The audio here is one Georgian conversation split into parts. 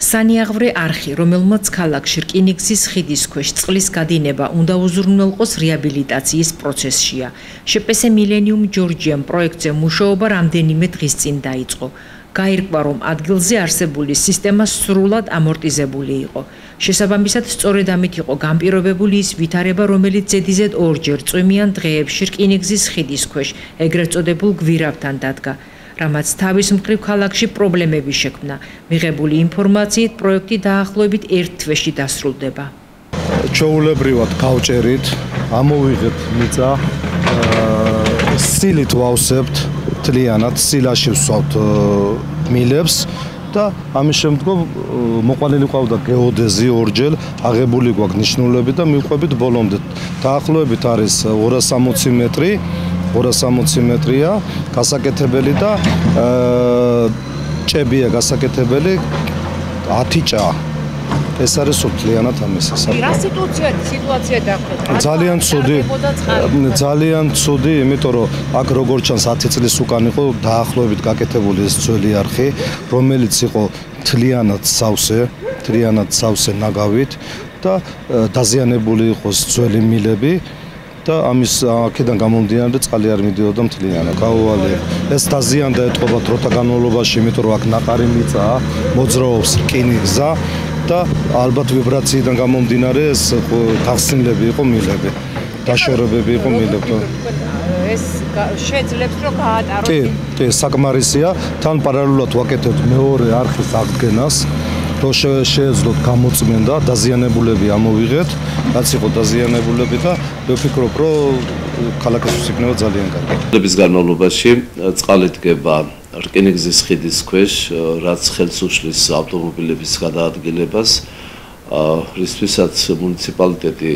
სანიაღვრე არხი, რომელმაც ქალაქში რკინიგზის ხიდის ქვეშ წყლის გადინება უნდა უზრუნველყოს რეაბილიტაციის პროცესშია. შპს მილენიუმ ჯორჯიამ პროექტზე მუშაობა რამდენიმე დღის წინ დაიწყო. გაირკვა, რომ ადგილზე არსებული სისტემა სრულად ამორტიზებული იყო. შესაბამისად, სწორედ ამით იყო განპირობებული ის ვითარება, რომელიც ზედიზედ ორჯერ წვიმიან დღეებში რკინიგზის ხიდის ქვეშ, ეგრეთ წოდებულ გვირავთან დადგა. რამაც თავის მხრივ ქალაქში პრობლემები შექმნა. მიღებული ინფორმაციით, პროექტი დაახლოებით 1 თვეში დასრულდება. ჩვეულებრივად გავჭერით, ამოვიღეთ მიწა, სილით ვავსებთ, თლიანად სილაში ვსვავთ მილებს და ამის შემდგომ მოყვანილი ყავდა გეოდეზი ორჯერ, აღებული გვაქვს ნიშნულები და მივყვებით ბოლომდე. დაახლოებით არის 260 მეტრი. 260 მეტრია გასაკეთებელი და ჭებია გასაკეთებელი 10 ჭა. ეს არის სულთლიანად ამისი. რა სიტუაცია დახვეწა? ძალიან ცუდი, იმიტომ რომ აქ როგორც ჩანს 10 წლის უკან იყო დაახლოებით გაკეთებული ეს ძველი არხი, რომელიც იყო თლიანად სავსე ნაგავით და დაზიანებული იყო ძველი მილები. და ამის აქედან გამომდინარე წყალი არ მიდიოდა მთლიანად. გაუვალია. ეს დაზიანდა ეთყობა დროთა განმავლობაში, იმიტომ რომ აქ ნაყარი მიწაა, მოძრაობს რკინიგზა და ალბათ ვიბრაციიდან გამომდინარე ეს გახსნილები იყო მილები. დაშორებები იყო მილები. ეს შეძლებს რომ გაატაროთ. კი, საკმარისია. თან პარალელურად ვაკეთებთ მეორე არხის აღდგენას. რომ შეეძლოთ გამოწმენდა, დაზიანებულები ამოვიღეთ, რაც იყო დაზიანებულები და ვფიქრობ, რომ ქალაქისთვის იქნება ძალიან კარგი. წლების განმავლობაში წყალი დგება რკინიგზის ხიდის ქვეშ, რაც ხელს უშლის ავტომობილების გადაადგილებას, რისთვისაც მუნიციპალიტეტი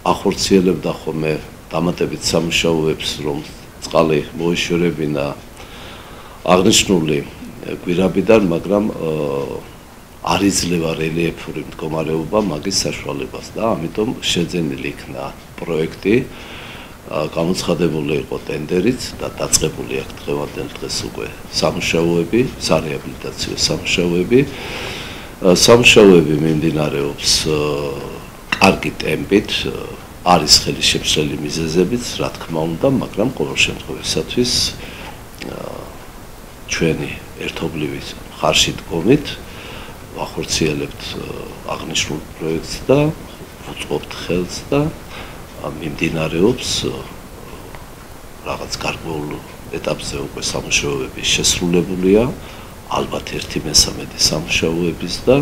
ახორციელებდა ხოლმე დამატებით სამუშაოებს, რომ წყალი მოეშორებინა აღნიშნული გვირაბიდან, მაგრამ არ იძლევა რელიეფური მდგომარეობა მაგის საშუალებას და ამიტომ შეძენილი იქნა პროექტი, გამოცხადებული იყო ტენდერით და დაწყებული აქ დღევანდელ დღეს უკვე სამუშაოები, სარეაბილიტაციო სამუშაოები. სამუშაოები მიმდინარეობს კარგი ტემპით, არის ხელი შეψრელი მიზეზებიც, რა თქმა უნდა, მაგრამ ყოველ შემთხვევაში ჩვენი ერთობლივი ხარში დგომით ვახორციელებთ აღნიშნულ პროექტს და ვუწყობთ ხელს და მიმდინარეობს რაღაც გარკვეულ ეტაპზე უკვე სამუშაოები შესრულებულია, ალბათ 1/3 სამუშაოების და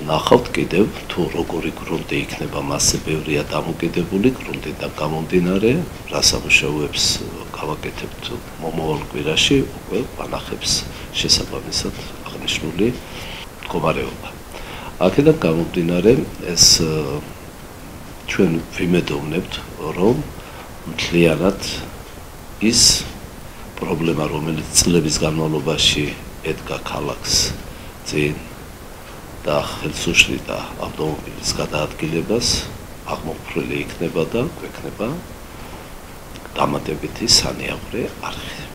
ნახავთ კიდევ თუ როგორი გრუნტი იქნება, მასზე ბევრია დამოკიდებული გრუნტიდან გამომდინარე, რა სამუშაოებს გავაკეთებთ მომავალ კვირაში, უკვე ვანახებს შესაბამისად აღნიშნული მდგომარეობა. აქედან გამომდინარე ეს ჩვენ ვიმედოვნებთ, რომ მთლიანად ის პრობლემა, რომელიც წლების განმავლობაში ედგა ქალაქს წინ და ხელს უშლიდა ავტომობილის გადაადგილებას, აღმოფხვრილი იქნება და გვექნება დამატებითი სანიაღვრე არხი.